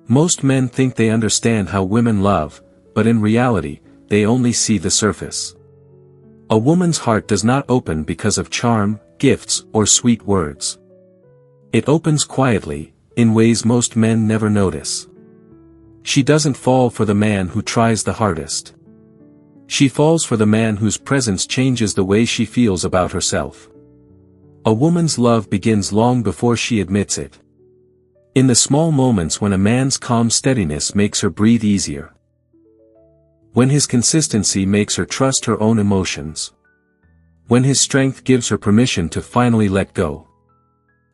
Most men think they understand how women love, but in reality, they only see the surface. A woman's heart does not open because of charm, gifts, or sweet words. It opens quietly, in ways most men never notice. She doesn't fall for the man who tries the hardest. She falls for the man whose presence changes the way she feels about herself. A woman's love begins long before she admits it. In the small moments when a man's calm steadiness makes her breathe easier. When his consistency makes her trust her own emotions. When his strength gives her permission to finally let go.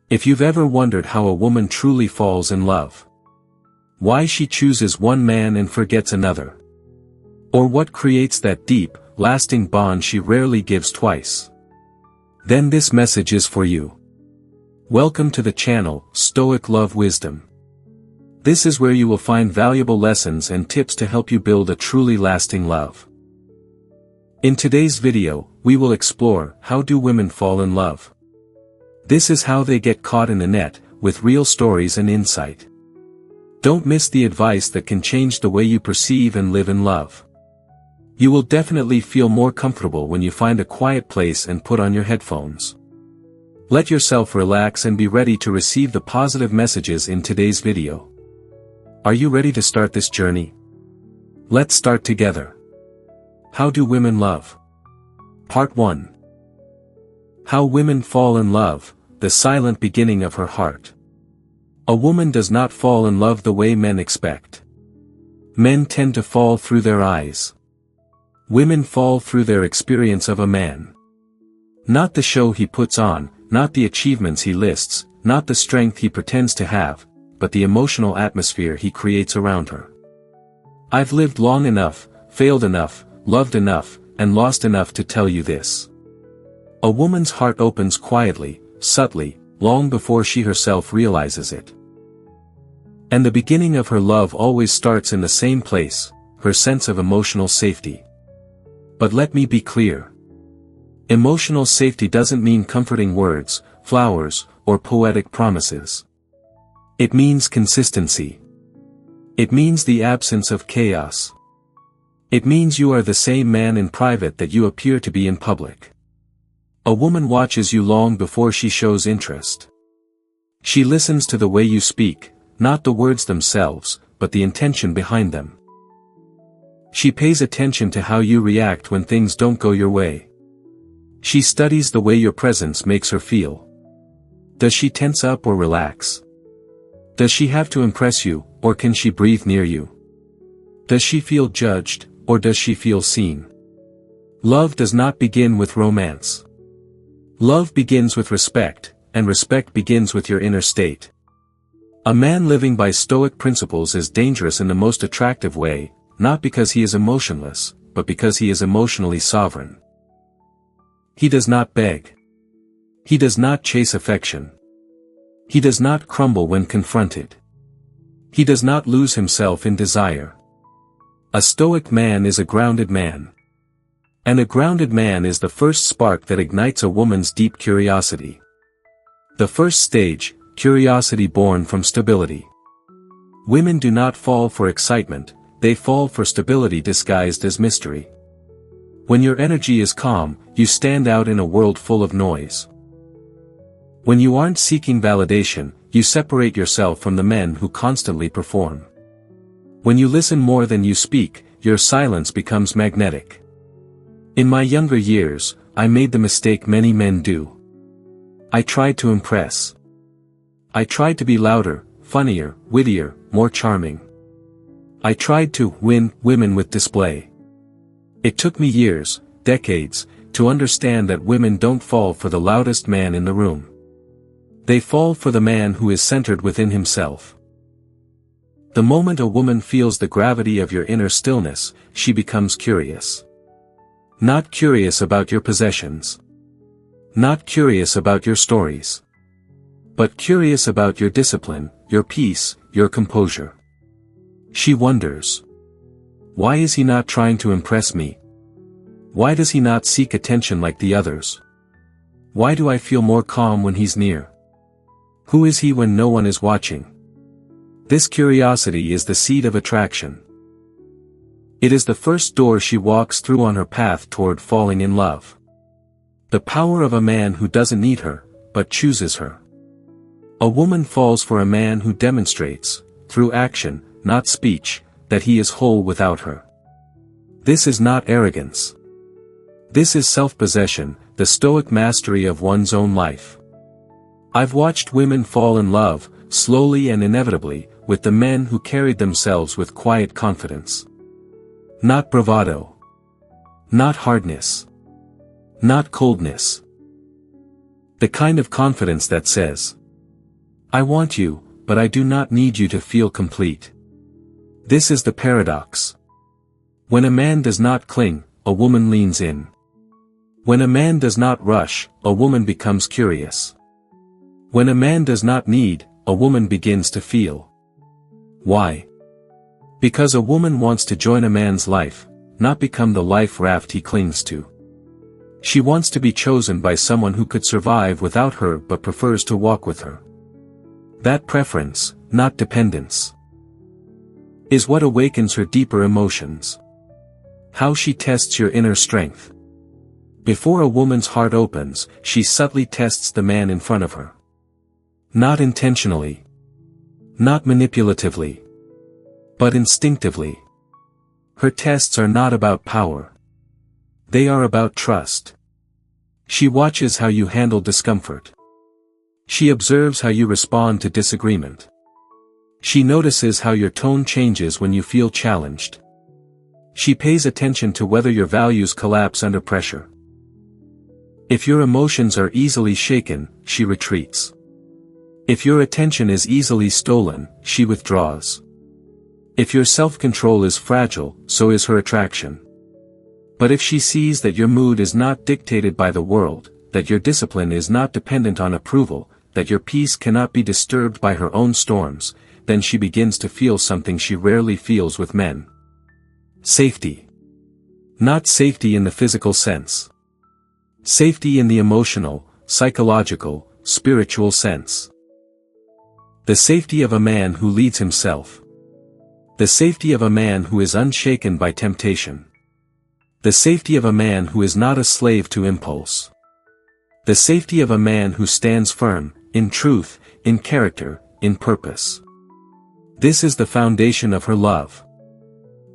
If you've ever wondered how a woman truly falls in love, why she chooses one man and forgets another, or what creates that deep, lasting bond she rarely gives twice, then this message is for you. Welcome to the channel, Stoic Love Wisdom. This is where you will find valuable lessons and tips to help you build a truly lasting love. In today's video, we will explore how do women fall in love. This is how they get caught in the net, with real stories and insight. Don't miss the advice that can change the way you perceive and live in love. You will definitely feel more comfortable when you find a quiet place and put on your headphones. Let yourself relax and be ready to receive the positive messages in today's video. Are you ready to start this journey? Let's start together. How do women love? Part 1. How women fall in love, the silent beginning of her heart. A woman does not fall in love the way men expect. Men tend to fall through their eyes. Women fall through their experience of a man. Not the show he puts on, not the achievements he lists, not the strength he pretends to have, but the emotional atmosphere he creates around her. I've lived long enough, failed enough, loved enough, and lost enough to tell you this. A woman's heart opens quietly, subtly, long before she herself realizes it. And the beginning of her love always starts in the same place, her sense of emotional safety. But let me be clear. Emotional safety doesn't mean comforting words, flowers, or poetic promises. It means consistency. It means the absence of chaos. It means you are the same man in private that you appear to be in public. A woman watches you long before she shows interest. She listens to the way you speak, not the words themselves, but the intention behind them. She pays attention to how you react when things don't go your way. She studies the way your presence makes her feel. Does she tense up or relax? Does she have to impress you, or can she breathe near you? Does she feel judged, or does she feel seen? Love does not begin with romance. Love begins with respect, and respect begins with your inner state. A man living by Stoic principles is dangerous in the most attractive way, not because he is emotionless, but because he is emotionally sovereign. He does not beg. He does not chase affection. He does not crumble when confronted. He does not lose himself in desire. A Stoic man is a grounded man. And a grounded man is the first spark that ignites a woman's deep curiosity. The first stage, curiosity born from stability. Women do not fall for excitement, they fall for stability disguised as mystery. When your energy is calm, you stand out in a world full of noise. When you aren't seeking validation, you separate yourself from the men who constantly perform. When you listen more than you speak, your silence becomes magnetic. In my younger years, I made the mistake many men do. I tried to impress. I tried to be louder, funnier, wittier, more charming. I tried to win women with display. It took me years, decades, to understand that women don't fall for the loudest man in the room. They fall for the man who is centered within himself. The moment a woman feels the gravity of your inner stillness, she becomes curious. Not curious about your possessions. Not curious about your stories. But curious about your discipline, your peace, your composure. She wonders. Why is he not trying to impress me? Why does he not seek attention like the others? Why do I feel more calm when he's near? Who is he when no one is watching? This curiosity is the seed of attraction. It is the first door she walks through on her path toward falling in love. The power of a man who doesn't need her, but chooses her. A woman falls for a man who demonstrates, through action, not speech, that he is whole without her. This is not arrogance. This is self-possession, the Stoic mastery of one's own life. I've watched women fall in love, slowly and inevitably, with the men who carried themselves with quiet confidence. Not bravado. Not hardness. Not coldness. The kind of confidence that says, I want you, but I do not need you to feel complete. This is the paradox. When a man does not cling, a woman leans in. When a man does not rush, a woman becomes curious. When a man does not need, a woman begins to feel. Why? Because a woman wants to join a man's life, not become the life raft he clings to. She wants to be chosen by someone who could survive without her but prefers to walk with her. That preference, not dependence, is what awakens her deeper emotions. How she tests your inner strength. Before a woman's heart opens, she subtly tests the man in front of her. Not intentionally. Not manipulatively. But instinctively. Her tests are not about power. They are about trust. She watches how you handle discomfort. She observes how you respond to disagreement. She notices how your tone changes when you feel challenged. She pays attention to whether your values collapse under pressure. If your emotions are easily shaken, she retreats. If your attention is easily stolen, she withdraws. If your self-control is fragile, so is her attraction. But if she sees that your mood is not dictated by the world, that your discipline is not dependent on approval, that your peace cannot be disturbed by her own storms, then she begins to feel something she rarely feels with men. Safety. Not safety in the physical sense. Safety in the emotional, psychological, spiritual sense. The safety of a man who leads himself. The safety of a man who is unshaken by temptation. The safety of a man who is not a slave to impulse. The safety of a man who stands firm, in truth, in character, in purpose. This is the foundation of her love.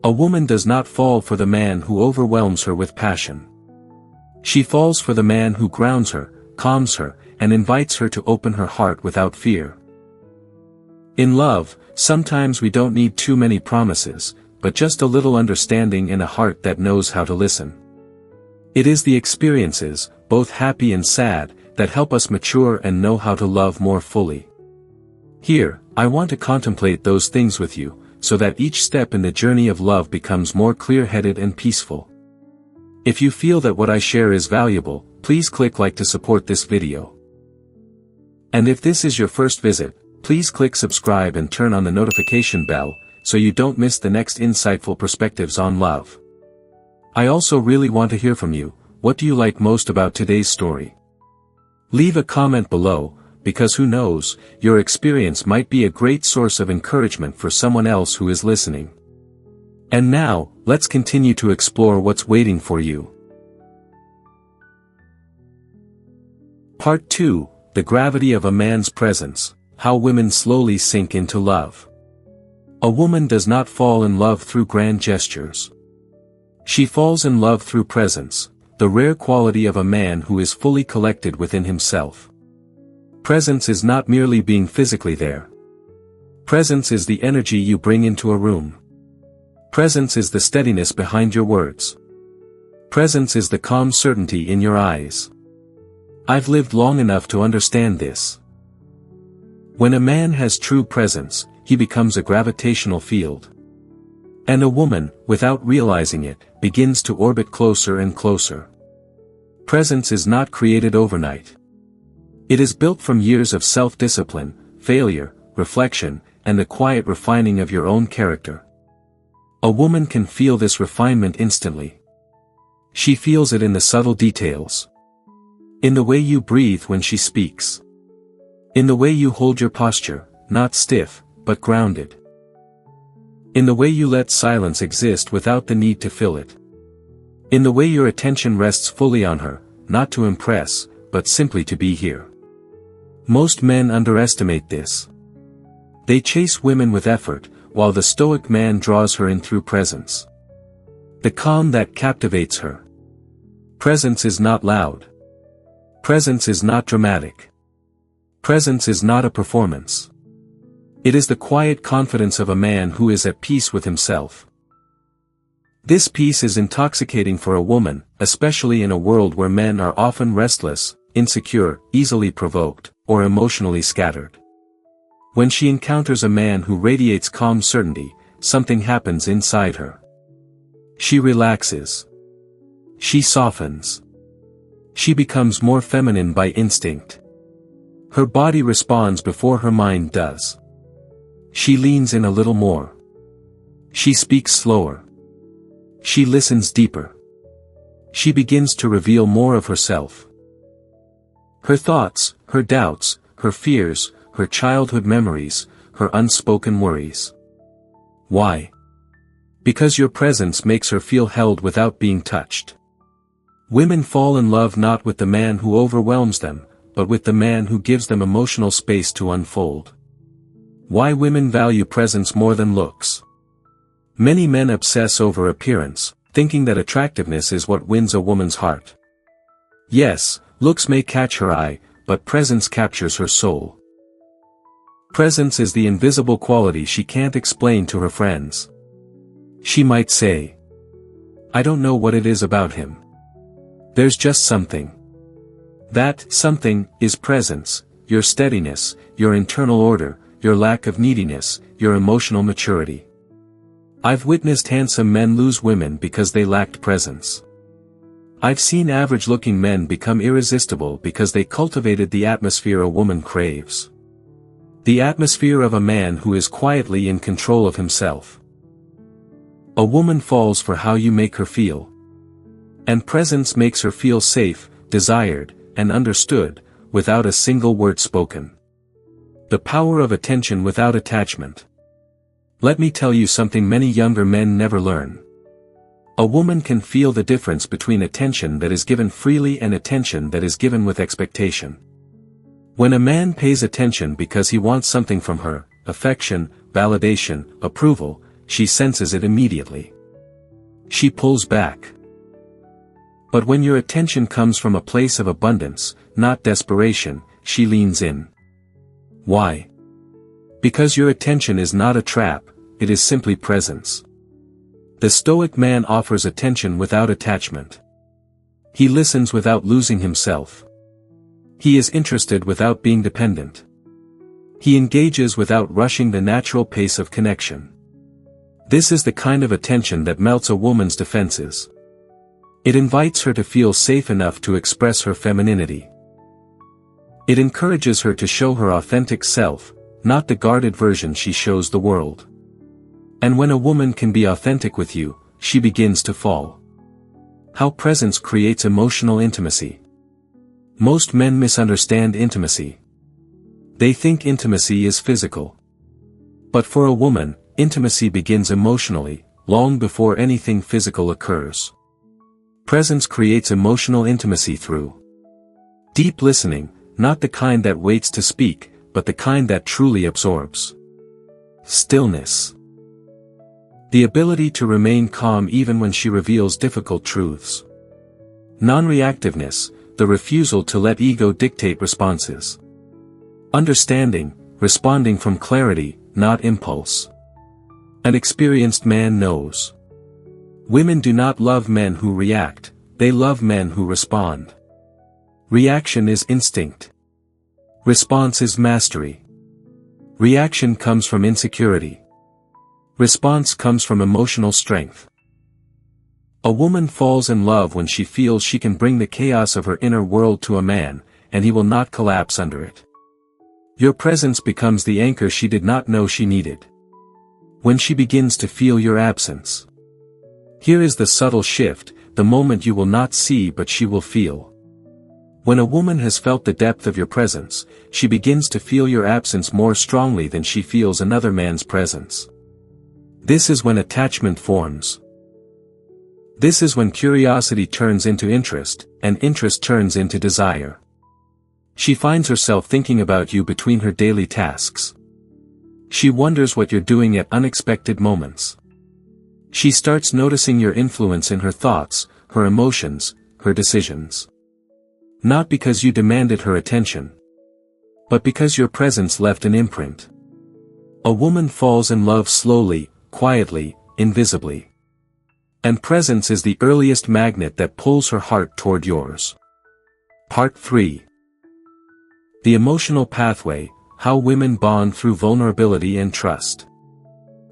A woman does not fall for the man who overwhelms her with passion. She falls for the man who grounds her, calms her, and invites her to open her heart without fear. In love, sometimes we don't need too many promises, but just a little understanding and a heart that knows how to listen. It is the experiences, both happy and sad, that help us mature and know how to love more fully. Here, I want to contemplate those things with you, so that each step in the journey of love becomes more clear-headed and peaceful. If you feel that what I share is valuable, please click like to support this video. And if this is your first visit, please click subscribe and turn on the notification bell, so you don't miss the next insightful perspectives on love. I also really want to hear from you. What do you like most about today's story? Leave a comment below, because who knows, your experience might be a great source of encouragement for someone else who is listening. And now, let's continue to explore what's waiting for you. Part 2, The Gravity of a Man's Presence. How women slowly sink into love. A woman does not fall in love through grand gestures. She falls in love through presence, the rare quality of a man who is fully collected within himself. Presence is not merely being physically there. Presence is the energy you bring into a room. Presence is the steadiness behind your words. Presence is the calm certainty in your eyes. I've lived long enough to understand this. When a man has true presence, he becomes a gravitational field. And a woman, without realizing it, begins to orbit closer and closer. Presence is not created overnight. It is built from years of self-discipline, failure, reflection, and the quiet refining of your own character. A woman can feel this refinement instantly. She feels it in the subtle details. In the way you breathe when she speaks. In the way you hold your posture, not stiff, but grounded. In the way you let silence exist without the need to fill it. In the way your attention rests fully on her, not to impress, but simply to be here. Most men underestimate this. They chase women with effort, while the Stoic man draws her in through presence. The calm that captivates her. Presence is not loud. Presence is not dramatic. Presence is not a performance. It is the quiet confidence of a man who is at peace with himself. This peace is intoxicating for a woman, especially in a world where men are often restless, insecure, easily provoked, or emotionally scattered. When she encounters a man who radiates calm certainty, something happens inside her. She relaxes. She softens. She becomes more feminine by instinct. Her body responds before her mind does. She leans in a little more. She speaks slower. She listens deeper. She begins to reveal more of herself. Her thoughts, her doubts, her fears, her childhood memories, her unspoken worries. Why? Because your presence makes her feel held without being touched. Women fall in love not with the man who overwhelms them, but with the man who gives them emotional space to unfold. Why women value presence more than looks. Many men obsess over appearance, thinking that attractiveness is what wins a woman's heart. Yes, looks may catch her eye, but presence captures her soul. Presence is the invisible quality she can't explain to her friends. She might say, "I don't know what it is about him. There's just something." That something is presence, your steadiness, your internal order, your lack of neediness, your emotional maturity. I've witnessed handsome men lose women because they lacked presence. I've seen average-looking men become irresistible because they cultivated the atmosphere a woman craves. The atmosphere of a man who is quietly in control of himself. A woman falls for how you make her feel. And presence makes her feel safe, desired, and understood, without a single word spoken. The power of attention without attachment. Let me tell you something many younger men never learn. A woman can feel the difference between attention that is given freely and attention that is given with expectation. When a man pays attention because he wants something from her, affection, validation, approval, she senses it immediately. She pulls back. But when your attention comes from a place of abundance, not desperation, she leans in. Why? Because your attention is not a trap, it is simply presence. The Stoic man offers attention without attachment. He listens without losing himself. He is interested without being dependent. He engages without rushing the natural pace of connection. This is the kind of attention that melts a woman's defenses. It invites her to feel safe enough to express her femininity. It encourages her to show her authentic self, not the guarded version she shows the world. And when a woman can be authentic with you, she begins to fall. How presence creates emotional intimacy. Most men misunderstand intimacy. They think intimacy is physical. But for a woman, intimacy begins emotionally, long before anything physical occurs. Presence creates emotional intimacy through deep listening, not the kind that waits to speak, but the kind that truly absorbs. Stillness. The ability to remain calm even when she reveals difficult truths. Non-reactiveness, the refusal to let ego dictate responses. Understanding, responding from clarity, not impulse. An experienced man knows. Women do not love men who react, they love men who respond. Reaction is instinct. Response is mastery. Reaction comes from insecurity. Response comes from emotional strength. A woman falls in love when she feels she can bring the chaos of her inner world to a man, and he will not collapse under it. Your presence becomes the anchor she did not know she needed. When she begins to feel your absence. Here is the subtle shift, the moment you will not see but she will feel. When a woman has felt the depth of your presence, she begins to feel your absence more strongly than she feels another man's presence. This is when attachment forms. This is when curiosity turns into interest, and interest turns into desire. She finds herself thinking about you between her daily tasks. She wonders what you're doing at unexpected moments. She starts noticing your influence in her thoughts, her emotions, her decisions. Not because you demanded her attention, but because your presence left an imprint. A woman falls in love slowly, quietly, invisibly. And presence is the earliest magnet that pulls her heart toward yours. Part 3. The emotional pathway, how women bond through vulnerability and trust.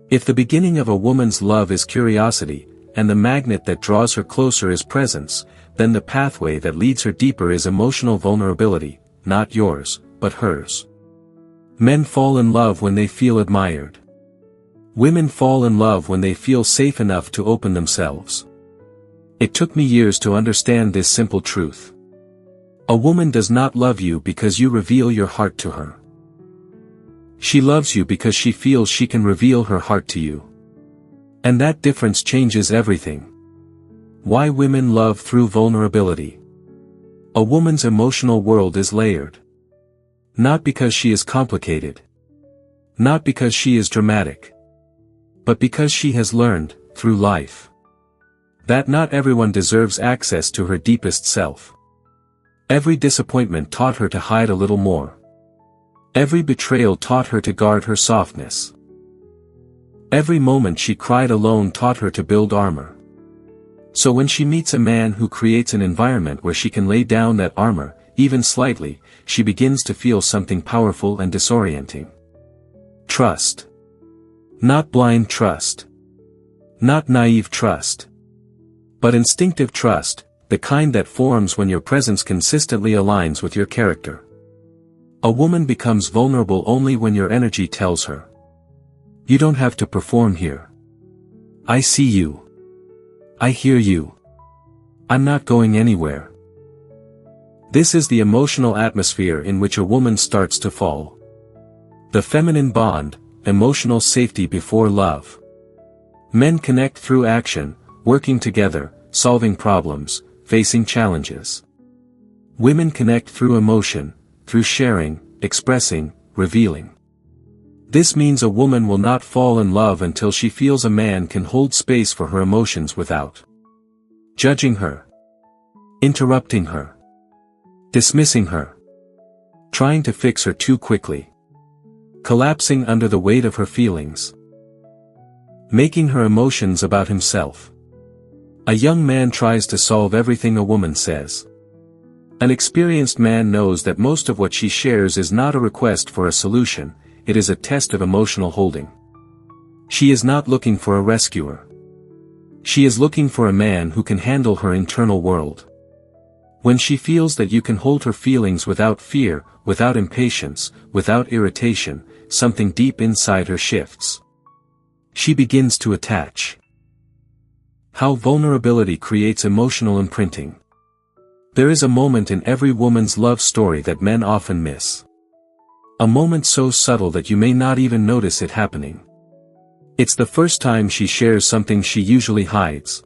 If the beginning of a woman's love is curiosity, and the magnet that draws her closer is presence, then the pathway that leads her deeper is emotional vulnerability, not yours, but hers. Men fall in love when they feel admired. Women fall in love when they feel safe enough to open themselves. It took me years to understand this simple truth. A woman does not love you because you reveal your heart to her. She loves you because she feels she can reveal her heart to you. And that difference changes everything. Why women love through vulnerability. A woman's emotional world is layered. Not because she is complicated. Not because she is dramatic. But because she has learned, through life, that not everyone deserves access to her deepest self. Every disappointment taught her to hide a little more. Every betrayal taught her to guard her softness. Every moment she cried alone taught her to build armor. So when she meets a man who creates an environment where she can lay down that armor, even slightly, she begins to feel something powerful and disorienting. Trust. Not blind trust. Not naive trust. But instinctive trust, the kind that forms when your presence consistently aligns with your character. A woman becomes vulnerable only when your energy tells her. You don't have to perform here. I see you. I hear you. I'm not going anywhere. This is the emotional atmosphere in which a woman starts to fall. The feminine bond, emotional safety before love. Men connect through action, working together, solving problems, facing challenges. Women connect through emotion, through sharing, expressing, revealing. This means a woman will not fall in love until she feels a man can hold space for her emotions without judging her, interrupting her, dismissing her, trying to fix her too quickly, collapsing under the weight of her feelings, making her emotions about himself. A young man tries to solve everything a woman says. An experienced man knows that most of what she shares is not a request for a solution, it is a test of emotional holding. She is not looking for a rescuer. She is looking for a man who can handle her internal world. When she feels that you can hold her feelings without fear, without impatience, without irritation, something deep inside her shifts. She begins to attach. How vulnerability creates emotional imprinting. There is a moment in every woman's love story that men often miss. A moment so subtle that you may not even notice it happening. It's the first time she shares something she usually hides.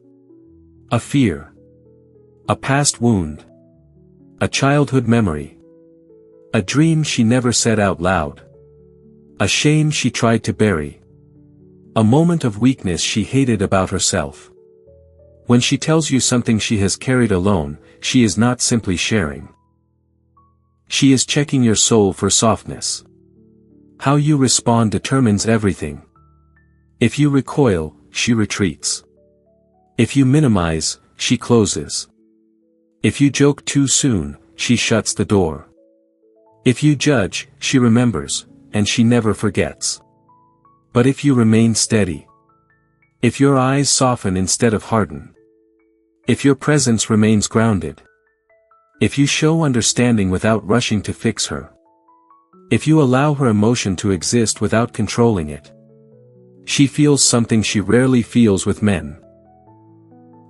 A fear. A past wound. A childhood memory. A dream she never said out loud. A shame she tried to bury. A moment of weakness she hated about herself. When she tells you something she has carried alone, she is not simply sharing. She is checking your soul for softness. How you respond determines everything. If you recoil, she retreats. If you minimize, she closes. If you joke too soon, she shuts the door. If you judge, she remembers, and she never forgets. But if you remain steady, if your eyes soften instead of harden, if your presence remains grounded, if you show understanding without rushing to fix her, if you allow her emotion to exist without controlling it, she feels something she rarely feels with men.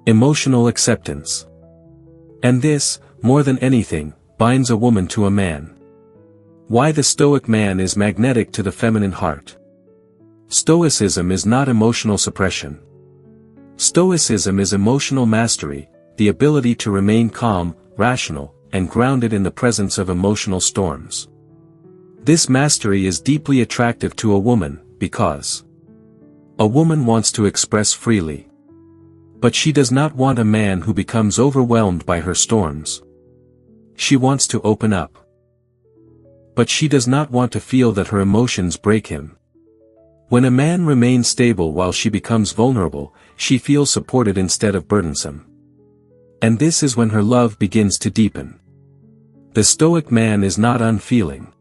Emotional acceptance. And this, more than anything, binds a woman to a man. Why the Stoic man is magnetic to the feminine heart. Stoicism is not emotional suppression. Stoicism is emotional mastery, the ability to remain calm, rational, and grounded in the presence of emotional storms. This mastery is deeply attractive to a woman, because a woman wants to express freely. But she does not want a man who becomes overwhelmed by her storms. She wants to open up. But she does not want to feel that her emotions break him. When a man remains stable while she becomes vulnerable, she feels supported instead of burdensome. And this is when her love begins to deepen. The Stoic man is not unfeeling.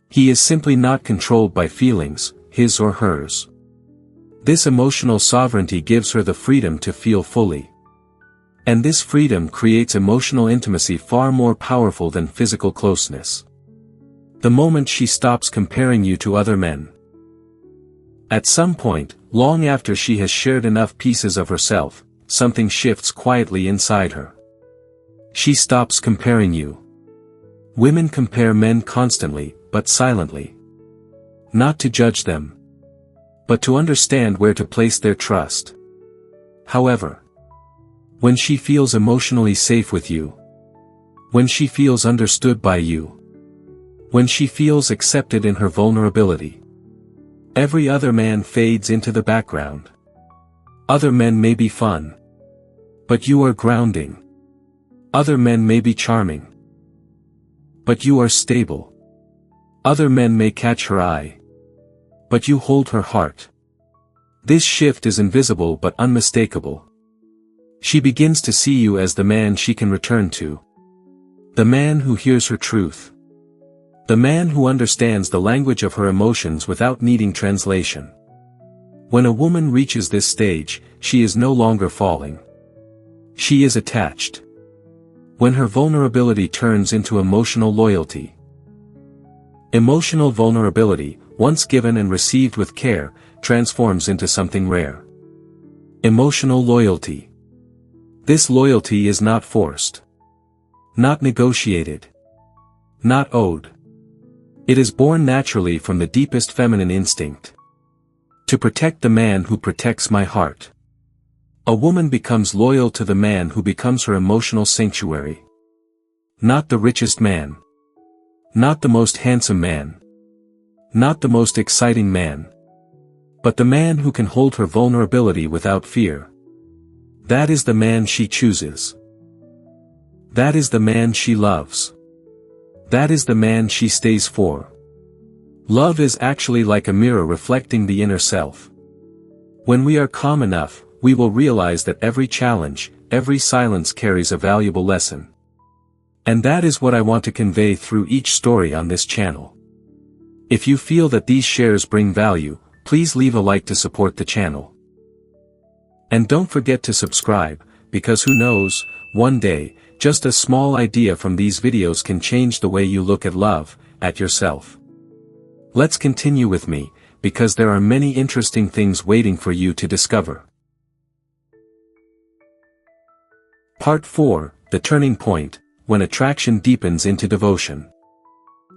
He is simply not controlled by feelings, his or hers. This emotional sovereignty gives her the freedom to feel fully. And this freedom creates emotional intimacy far more powerful than physical closeness. The moment she stops comparing you to other men. At some point, long after she has shared enough pieces of herself, something shifts quietly inside her. She stops comparing you. Women compare men constantly, but silently. Not to judge them, but to understand where to place their trust. However, when she feels emotionally safe with you, when she feels understood by you, when she feels accepted in her vulnerability, every other man fades into the background. Other men may be fun, but you are grounding. Other men may be charming, but you are stable. Other men may catch her eye, but you hold her heart. This shift is invisible but unmistakable. She begins to see you as the man she can return to. The man who hears her truth. The man who understands the language of her emotions without needing translation. When a woman reaches this stage, she is no longer falling. She is attached. When her vulnerability turns into emotional loyalty. Emotional vulnerability, once given and received with care, transforms into something rare. Emotional loyalty. This loyalty is not forced. Not negotiated. Not owed. It is born naturally from the deepest feminine instinct. To protect the man who protects my heart. A woman becomes loyal to the man who becomes her emotional sanctuary. Not the richest man. Not the most handsome man. Not the most exciting man. But the man who can hold her vulnerability without fear. That is the man she chooses. That is the man she loves. That is the man she stays for. Love is actually like a mirror reflecting the inner self. When we are calm enough, we will realize that every challenge, every silence carries a valuable lesson. And that is what I want to convey through each story on this channel. If you feel that these shares bring value, please leave a like to support the channel. And don't forget to subscribe, because who knows, one day, just a small idea from these videos can change the way you look at love, at yourself. Let's continue with me, because there are many interesting things waiting for you to discover. Part 4, The Turning Point, when attraction deepens into devotion.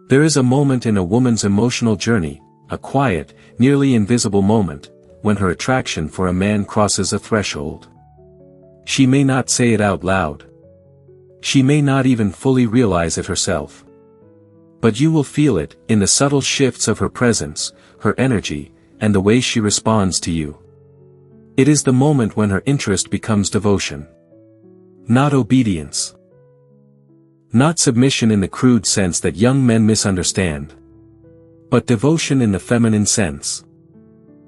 There is a moment in a woman's emotional journey, a quiet, nearly invisible moment, when her attraction for a man crosses a threshold. She may not say it out loud. She may not even fully realize it herself. But you will feel it, in the subtle shifts of her presence, her energy, and the way she responds to you. It is the moment when her interest becomes devotion. Not obedience. Not submission in the crude sense that young men misunderstand. But devotion in the feminine sense.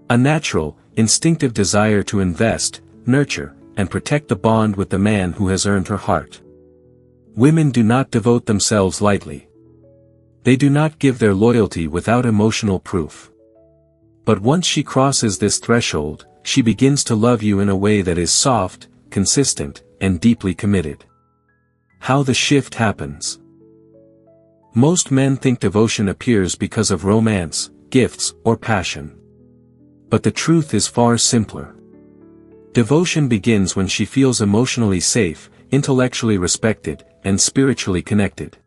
A natural, instinctive desire to invest, nurture, and protect the bond with the man who has earned her heart. Women do not devote themselves lightly. They do not give their loyalty without emotional proof. But once she crosses this threshold, she begins to love you in a way that is soft, consistent, and deeply committed. How the shift happens. Most men think devotion appears because of romance, gifts, or passion. But the truth is far simpler. Devotion begins when she feels emotionally safe, intellectually respected, and spiritually connected.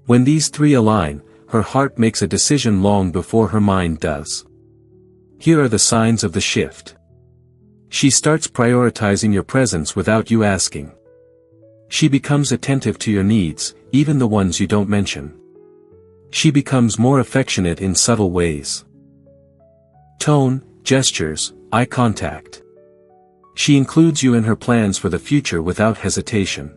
When these three align, her heart makes a decision long before her mind does. Here are the signs of the shift. She starts prioritizing your presence without you asking. She becomes attentive to your needs, even the ones you don't mention. She becomes more affectionate in subtle ways. Tone, gestures, eye contact. She includes you in her plans for the future without hesitation.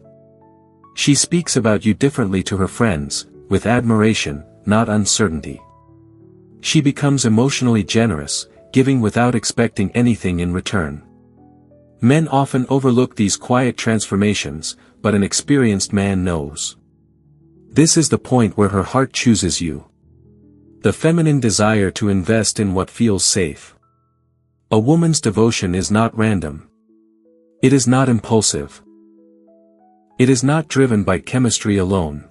She speaks about you differently to her friends, with admiration, not uncertainty. She becomes emotionally generous, giving without expecting anything in return. Men often overlook these quiet transformations, but an experienced man knows. This is the point where her heart chooses you. The feminine desire to invest in what feels safe. A woman's devotion is not random. It is not impulsive. It is not driven by chemistry alone.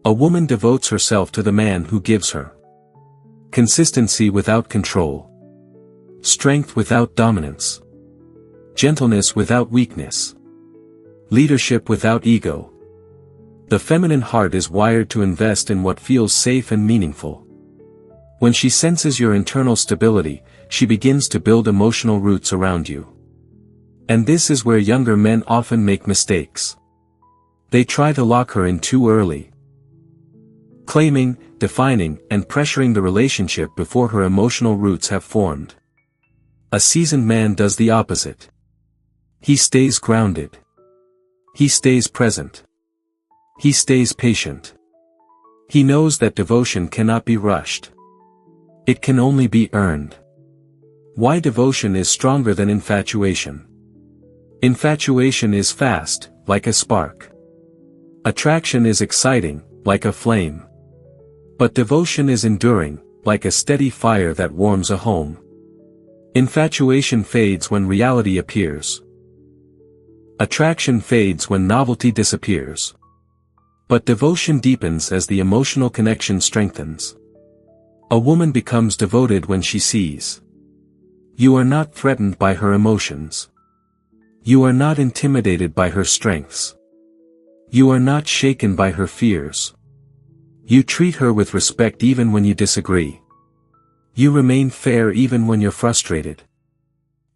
A woman devotes herself to the man who gives her consistency without control, strength without dominance, gentleness without weakness, leadership without ego. The feminine heart is wired to invest in what feels safe and meaningful. When she senses your internal stability, she begins to build emotional roots around you. And this is where younger men often make mistakes. They try to lock her in too early, claiming, defining, and pressuring the relationship before her emotional roots have formed. A seasoned man does the opposite. He stays grounded. He stays present. He stays patient. He knows that devotion cannot be rushed. It can only be earned. Why devotion is stronger than infatuation? Infatuation is fast, like a spark. Attraction is exciting, like a flame. But devotion is enduring, like a steady fire that warms a home. Infatuation fades when reality appears. Attraction fades when novelty disappears. But devotion deepens as the emotional connection strengthens. A woman becomes devoted when she sees you are not threatened by her emotions. You are not intimidated by her strengths. You are not shaken by her fears. You treat her with respect even when you disagree. You remain fair even when you're frustrated.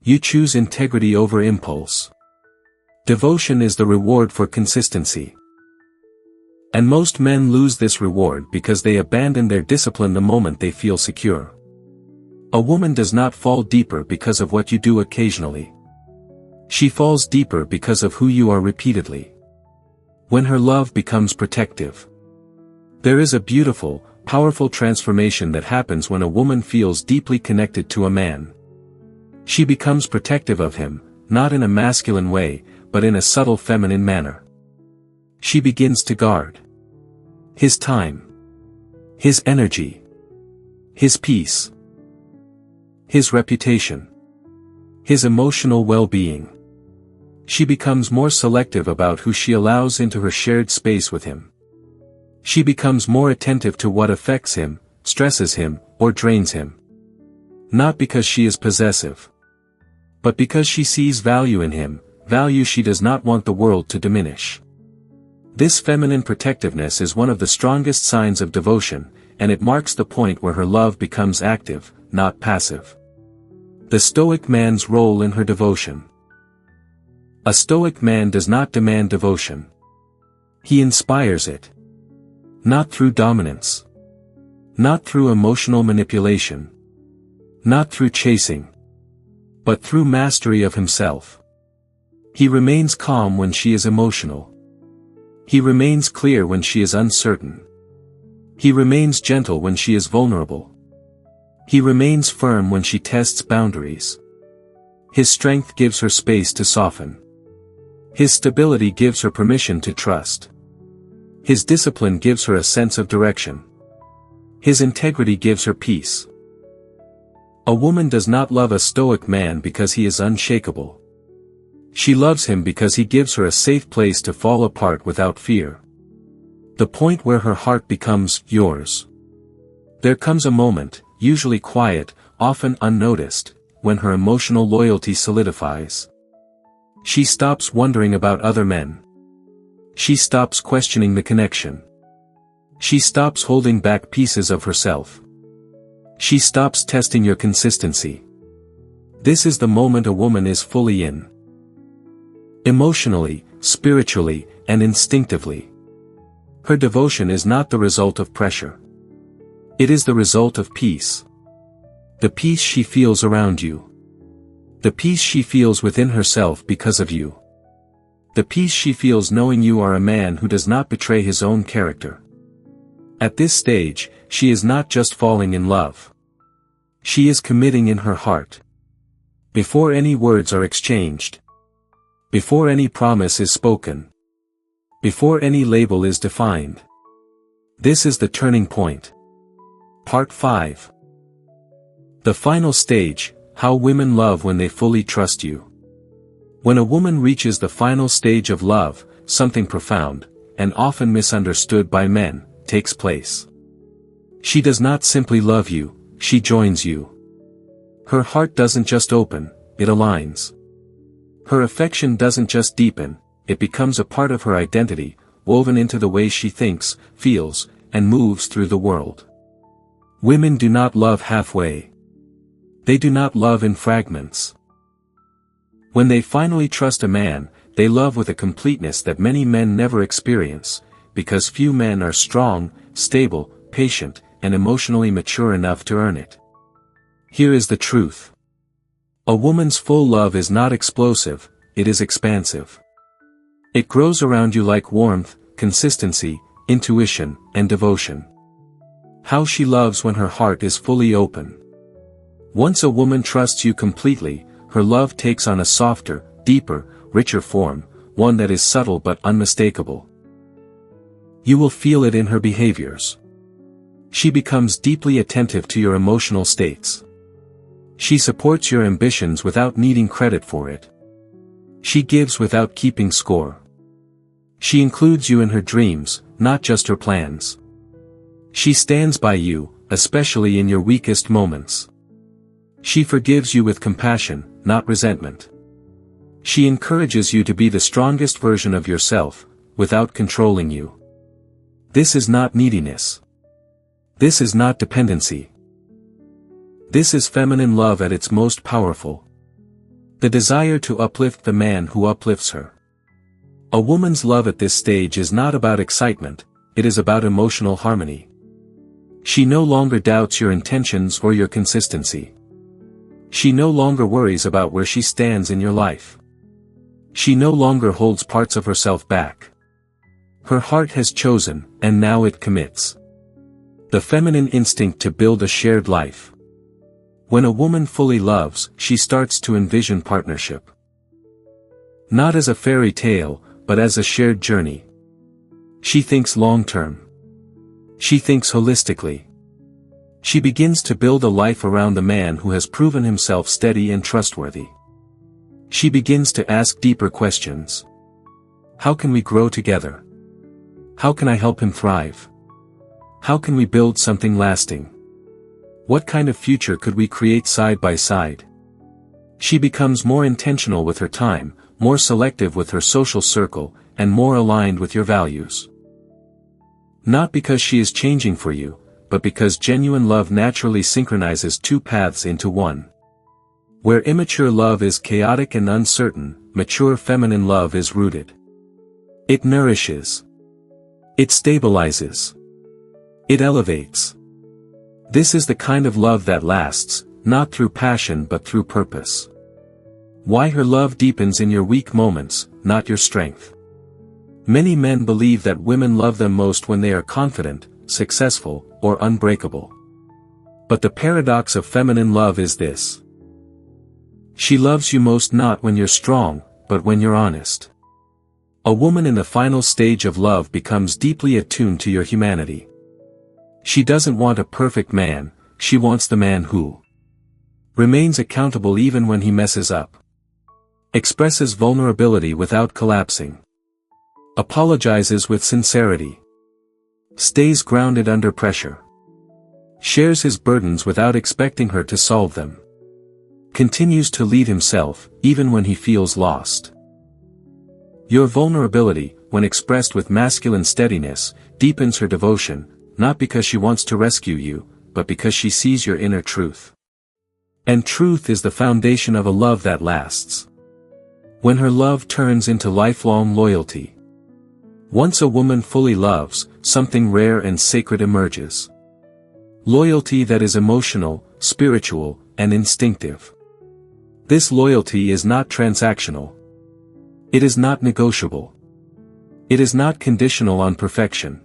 You choose integrity over impulse. Devotion is the reward for consistency. And most men lose this reward because they abandon their discipline the moment they feel secure. A woman does not fall deeper because of what you do occasionally. She falls deeper because of who you are repeatedly. When her love becomes protective. There is a beautiful, powerful transformation that happens when a woman feels deeply connected to a man. She becomes protective of him, not in a masculine way, but in a subtle feminine manner. She begins to guard his time, his energy, his peace, his reputation, his emotional well-being. She becomes more selective about who she allows into her shared space with him. She becomes more attentive to what affects him, stresses him, or drains him. Not because she is possessive, but because she sees value in him, value she does not want the world to diminish. This feminine protectiveness is one of the strongest signs of devotion, and it marks the point where her love becomes active, not passive. The Stoic man's role in her devotion. A Stoic man does not demand devotion. He inspires it. Not through dominance. Not through emotional manipulation. Not through chasing. But through mastery of himself. He remains calm when she is emotional. He remains clear when she is uncertain. He remains gentle when she is vulnerable. He remains firm when she tests boundaries. His strength gives her space to soften. His stability gives her permission to trust. His discipline gives her a sense of direction. His integrity gives her peace. A woman does not love a Stoic man because he is unshakable. She loves him because he gives her a safe place to fall apart without fear. The point where her heart becomes yours. There comes a moment, usually quiet, often unnoticed, when her emotional loyalty solidifies. She stops wondering about other men. She stops questioning the connection. She stops holding back pieces of herself. She stops testing your consistency. This is the moment a woman is fully in. Emotionally, spiritually, and instinctively. Her devotion is not the result of pressure. It is the result of peace. The peace she feels around you. The peace she feels within herself because of you. The peace she feels knowing you are a man who does not betray his own character. At this stage, she is not just falling in love. She is committing in her heart. Before any words are exchanged. Before any promise is spoken. Before any label is defined. This is the turning point. Part 5. The final stage, how women love when they fully trust you. When a woman reaches the final stage of love, something profound, and often misunderstood by men, takes place. She does not simply love you, she joins you. Her heart doesn't just open, it aligns. Her affection doesn't just deepen, it becomes a part of her identity, woven into the way she thinks, feels, and moves through the world. Women do not love halfway. They do not love in fragments. When they finally trust a man, they love with a completeness that many men never experience, because few men are strong, stable, patient, and emotionally mature enough to earn it. Here is the truth. A woman's full love is not explosive, it is expansive. It grows around you like warmth, consistency, intuition, and devotion. How she loves when her heart is fully open. Once a woman trusts you completely, her love takes on a softer, deeper, richer form, one that is subtle but unmistakable. You will feel it in her behaviors. She becomes deeply attentive to your emotional states. She supports your ambitions without needing credit for it. She gives without keeping score. She includes you in her dreams, not just her plans. She stands by you, especially in your weakest moments. She forgives you with compassion, not resentment. She encourages you to be the strongest version of yourself, without controlling you. This is not neediness. This is not dependency. This is feminine love at its most powerful. The desire to uplift the man who uplifts her. A woman's love at this stage is not about excitement, it is about emotional harmony. She no longer doubts your intentions or your consistency. She no longer worries about where she stands in your life. She no longer holds parts of herself back. Her heart has chosen, and now it commits. The feminine instinct to build a shared life. When a woman fully loves, she starts to envision partnership. Not as a fairy tale, but as a shared journey. She thinks long-term. She thinks holistically. She begins to build a life around the man who has proven himself steady and trustworthy. She begins to ask deeper questions. How can we grow together? How can I help him thrive? How can we build something lasting? What kind of future could we create side by side? She becomes more intentional with her time, more selective with her social circle, and more aligned with your values. Not because she is changing for you, but because genuine love naturally synchronizes two paths into one. Where immature love is chaotic and uncertain, mature feminine love is rooted. It nourishes. It stabilizes. It elevates. This is the kind of love that lasts, not through passion but through purpose. Why her love deepens in your weak moments, not your strength. Many men believe that women love them most when they are confident, successful, or unbreakable. But the paradox of feminine love is this. She loves you most not when you're strong, but when you're honest. A woman in the final stage of love becomes deeply attuned to your humanity. She doesn't want a perfect man, she wants the man who remains accountable even when he messes up. Expresses vulnerability without collapsing. Apologizes with sincerity. Stays grounded under pressure. Shares his burdens without expecting her to solve them. Continues to lead himself, even when he feels lost. Your vulnerability, when expressed with masculine steadiness, deepens her devotion, not because she wants to rescue you, but because she sees your inner truth. And truth is the foundation of a love that lasts. When her love turns into lifelong loyalty. Once a woman fully loves, something rare and sacred emerges. Loyalty that is emotional, spiritual, and instinctive. This loyalty is not transactional. It is not negotiable. It is not conditional on perfection.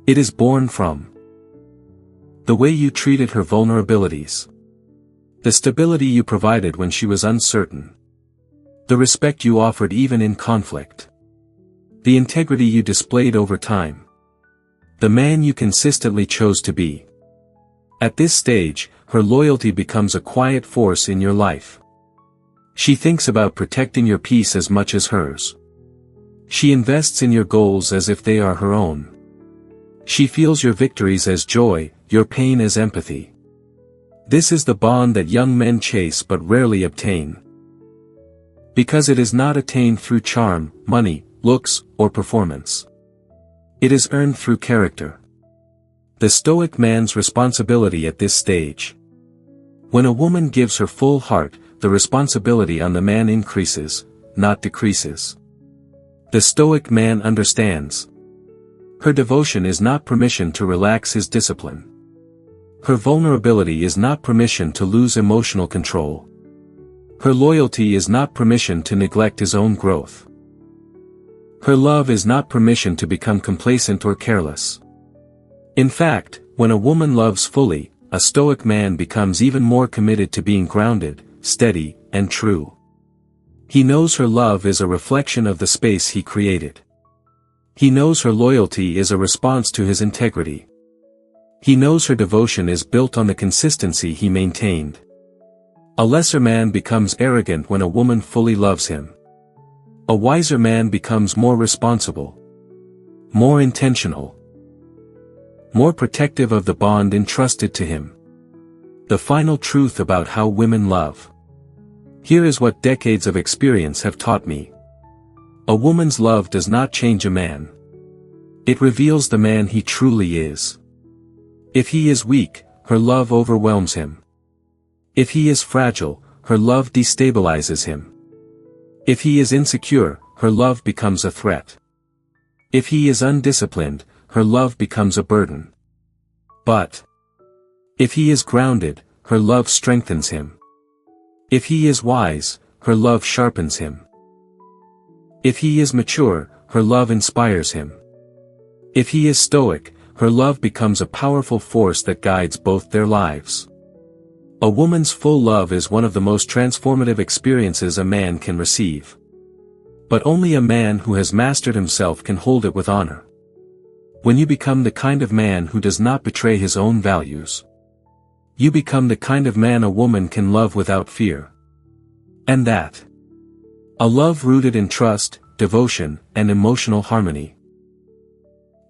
It is born from the way you treated her vulnerabilities. The stability you provided when she was uncertain. The respect you offered even in conflict. The integrity you displayed over time. The man you consistently chose to be. At this stage, her loyalty becomes a quiet force in your life. She thinks about protecting your peace as much as hers. She invests in your goals as if they are her own. She feels your victories as joy, your pain as empathy. This is the bond that young men chase but rarely obtain. Because it is not attained through charm, money, looks, or performance. It is earned through character. The Stoic man's responsibility at this stage. When a woman gives her full heart, the responsibility on the man increases, not decreases. The Stoic man understands. Her devotion is not permission to relax his discipline. Her vulnerability is not permission to lose emotional control. Her loyalty is not permission to neglect his own growth. Her love is not permission to become complacent or careless. In fact, when a woman loves fully, a Stoic man becomes even more committed to being grounded, steady, and true. He knows her love is a reflection of the space he created. He knows her loyalty is a response to his integrity. He knows her devotion is built on the consistency he maintained. A lesser man becomes arrogant when a woman fully loves him. A wiser man becomes more responsible, more intentional, more protective of the bond entrusted to him. The final truth about how women love. Here is what decades of experience have taught me. A woman's love does not change a man. It reveals the man he truly is. If he is weak, her love overwhelms him. If he is fragile, her love destabilizes him. If he is insecure, her love becomes a threat. If he is undisciplined, her love becomes a burden. But if he is grounded, her love strengthens him. If he is wise, her love sharpens him. If he is mature, her love inspires him. If he is stoic, her love becomes a powerful force that guides both their lives. A woman's full love is one of the most transformative experiences a man can receive. But only a man who has mastered himself can hold it with honor. When you become the kind of man who does not betray his own values, you become the kind of man a woman can love without fear. And that, a love rooted in trust, devotion, and emotional harmony,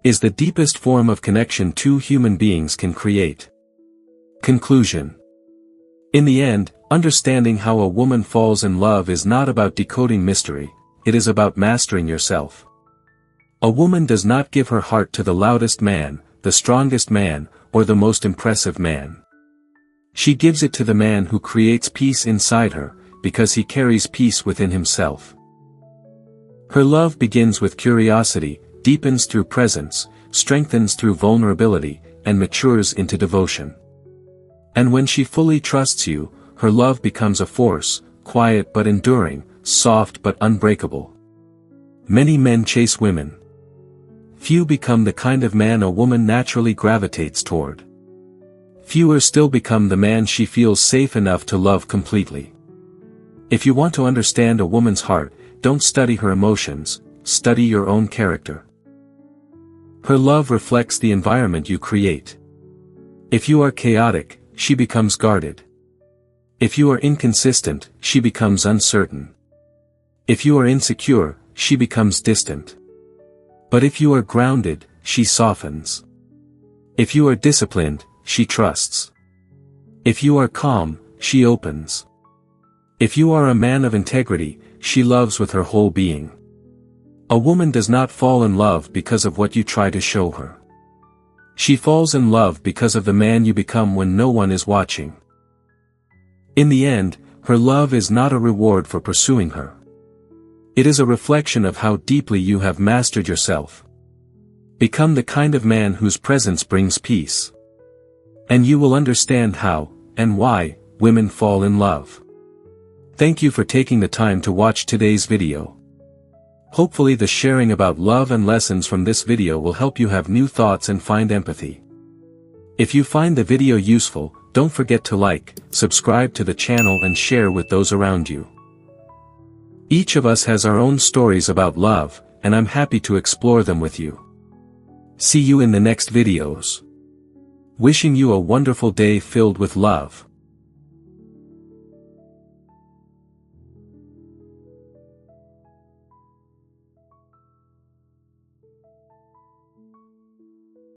is the deepest form of connection two human beings can create. Conclusion. In the end, understanding how a woman falls in love is not about decoding mystery, it is about mastering yourself. A woman does not give her heart to the loudest man, the strongest man, or the most impressive man. She gives it to the man who creates peace inside her, because he carries peace within himself. Her love begins with curiosity, deepens through presence, strengthens through vulnerability, and matures into devotion. And when she fully trusts you, her love becomes a force, quiet but enduring, soft but unbreakable. Many men chase women. Few become the kind of man a woman naturally gravitates toward. Fewer still become the man she feels safe enough to love completely. If you want to understand a woman's heart, don't study her emotions, study your own character. Her love reflects the environment you create. If you are chaotic, she becomes guarded. If you are inconsistent, she becomes uncertain. If you are insecure, she becomes distant. But if you are grounded, she softens. If you are disciplined, she trusts. If you are calm, she opens. If you are a man of integrity, she loves with her whole being. A woman does not fall in love because of what you try to show her. She falls in love because of the man you become when no one is watching. In the end, her love is not a reward for pursuing her. It is a reflection of how deeply you have mastered yourself. Become the kind of man whose presence brings peace. And you will understand how, and why, women fall in love. Thank you for taking the time to watch today's video. Hopefully the sharing about love and lessons from this video will help you have new thoughts and find empathy. If you find the video useful, don't forget to like, subscribe to the channel and share with those around you. Each of us has our own stories about love, and I'm happy to explore them with you. See you in the next videos. Wishing you a wonderful day filled with love.